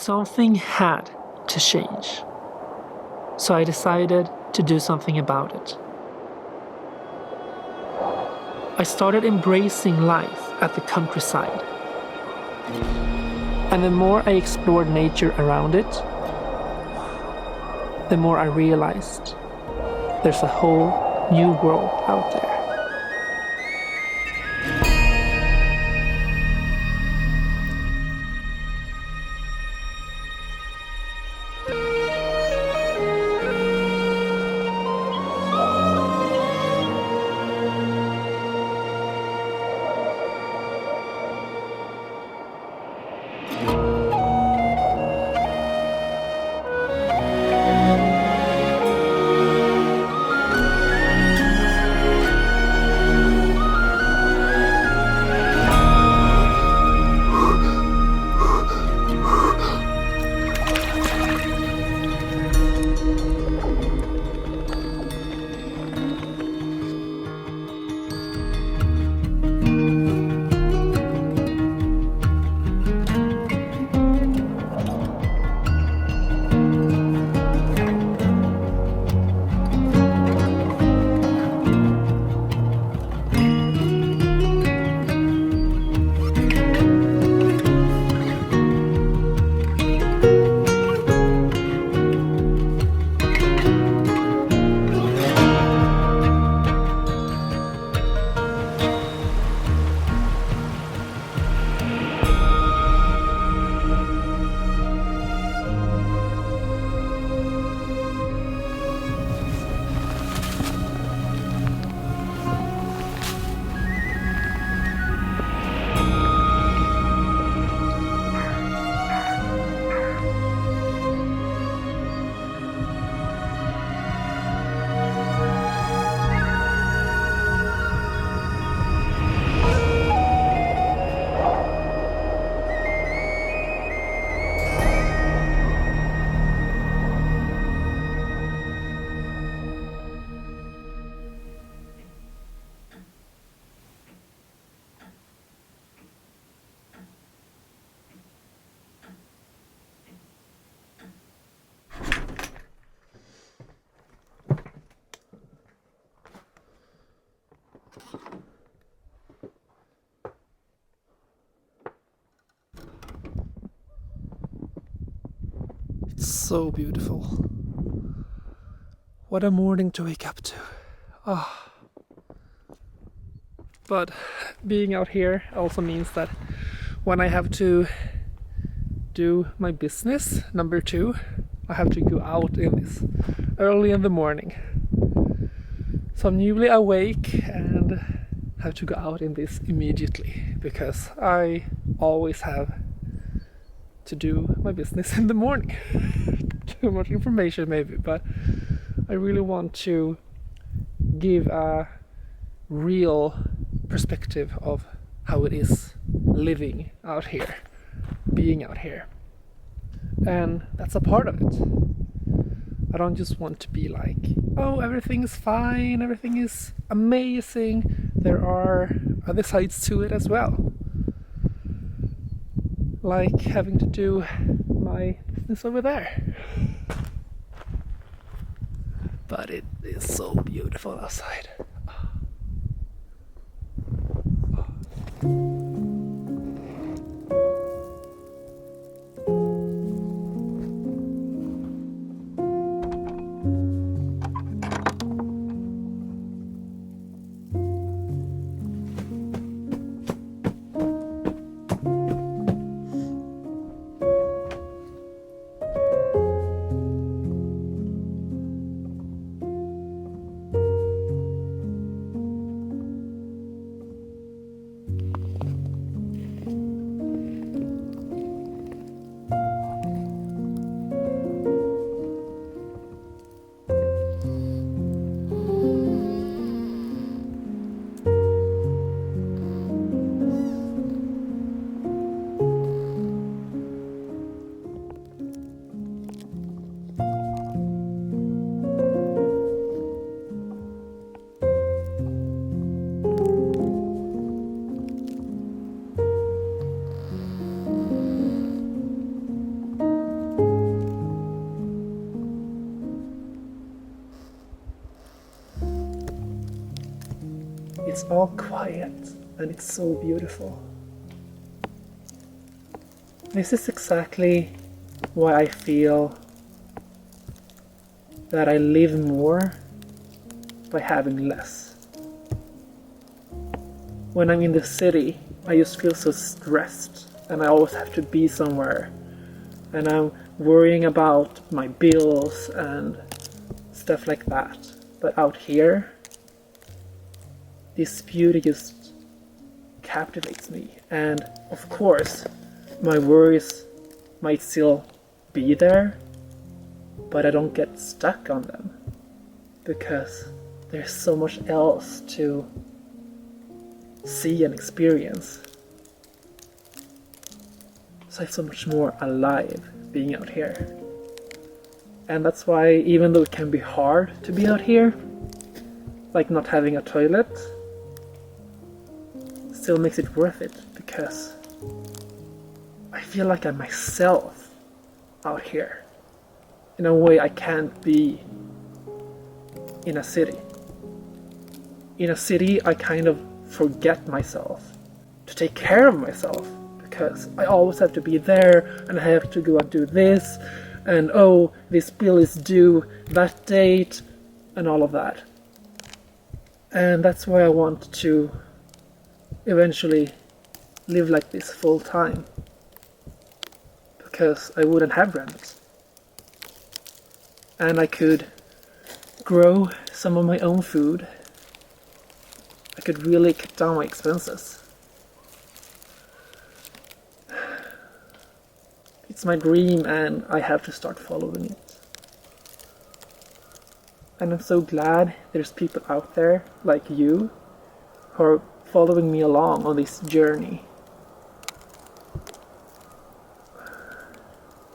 Something had to change. So I decided to do something about it. I started embracing life at the countryside. And the more I explored nature around it, the more I realized there's a whole new world out there. It's so beautiful. What a morning to wake up to. Ah. But being out here also means that when I have to do my business, number 2, I have to go out in this early in the morning. So I'm newly awake and have to go out in this immediately because I always have to do my business in the morning. Too much information maybe, but I really want to give a real perspective of how it is living out here, being out here. And that's a part of it. I don't just want to be like, oh, everything is fine, everything is amazing. There are other sides to it as well. Like having to do my business over there. But it is so beautiful outside. it's all quiet and it's so beautiful. This is exactly why I feel that I live more by having less. When I'm in the city, I just feel so stressed and I always have to be somewhere. And I'm worrying about my bills and stuff like that. But out here, this beauty just captivates me. And of course, my worries might still be there, but I don't get stuck on them because there's so much else to see and experience. So I'm so much more alive being out here. And that's why, even though it can be hard to be out here, like not having a toilet, still makes it worth it because I feel like I'm myself out here in a way I can't be in a city. In a city, I kind of forget myself to take care of myself because I always have to be there and I have to go and do this and oh, this bill is due that date and all of that. And that's why I want to eventually live like this full time, because I wouldn't have rent and I could grow some of my own food. I could really cut down my expenses. It's my dream and I have to start following it. And I'm so glad there's people out there like you who are following me along on this journey.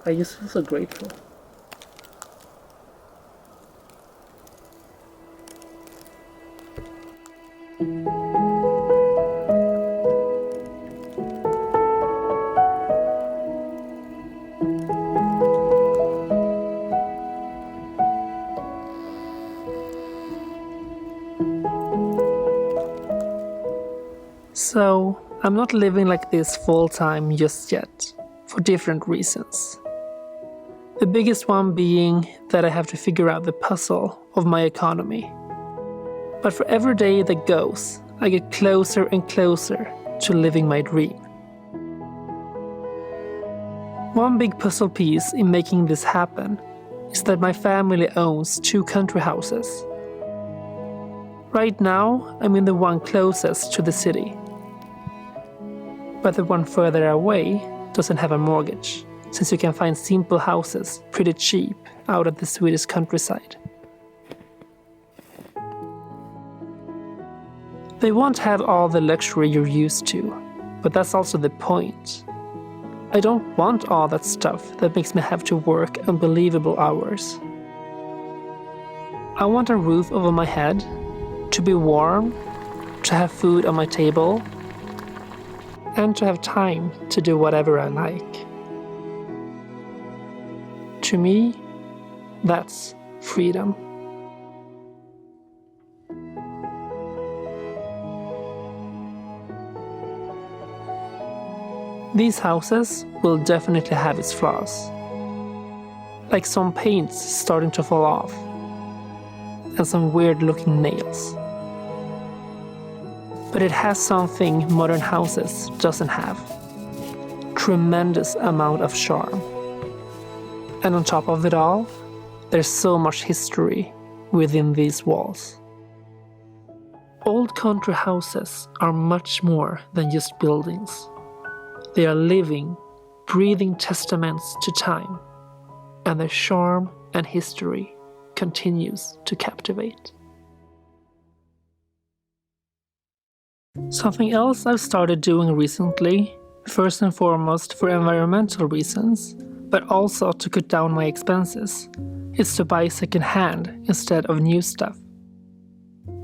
I just feel so grateful. So, I'm not living like this full time just yet, for different reasons. The biggest one being that I have to figure out the puzzle of my economy. But for every day that goes, I get closer and closer to living my dream. One big puzzle piece in making this happen is that my family owns 2 country houses. Right now, I'm in the one closest to the city. But the one further away doesn't have a mortgage, since you can find simple houses pretty cheap out at the Swedish countryside. They won't have all the luxury you're used to, but that's also the point. I don't want all that stuff that makes me have to work unbelievable hours. I want a roof over my head, to be warm, to have food on my table, and to have time to do whatever I like. To me, that's freedom. These houses will definitely have its flaws, like some paints starting to fall off, and some weird-looking nails. But it has something modern houses doesn't have. Tremendous amount of charm. And on top of it all, there's so much history within these walls. Old country houses are much more than just buildings. They are living, breathing testaments to time, and their charm and history continues to captivate. Something else I've started doing recently, first and foremost for environmental reasons, but also to cut down my expenses, is to buy second-hand instead of new stuff.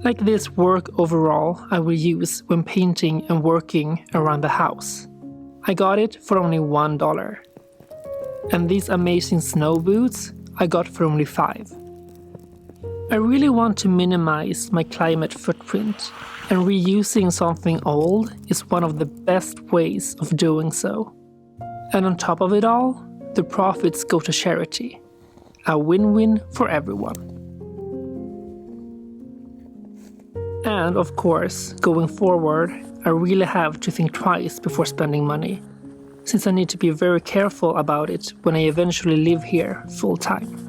Like this work overall I will use when painting and working around the house. I got it for only $1. And these amazing snow boots I got for only $5. I really want to minimize my climate footprint, and reusing something old is one of the best ways of doing so. And on top of it all, the profits go to charity. A win-win for everyone. And of course, going forward, I really have to think twice before spending money, since I need to be very careful about it when I eventually live here full time.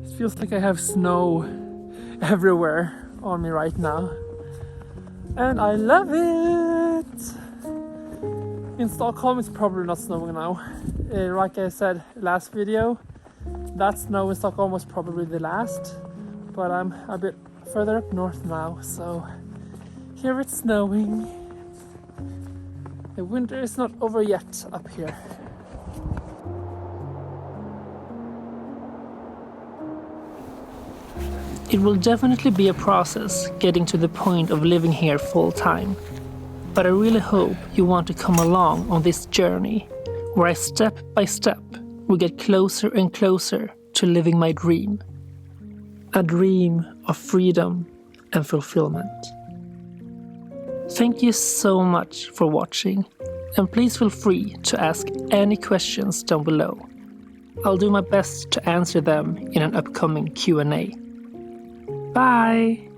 It feels like I have snow everywhere on me right now. And I love it! In Stockholm it's probably not snowing now. Like I said last video, that snow in Stockholm was probably the last. But I'm a bit further up north now, so here it's snowing. The winter is not over yet up here. It will definitely be a process getting to the point of living here full time. But I really hope you want to come along on this journey, where I step by step will get closer and closer to living my dream. A dream of freedom and fulfillment. Thank you so much for watching, and please feel free to ask any questions down below. I'll do my best to answer them in an upcoming Q&A. Bye!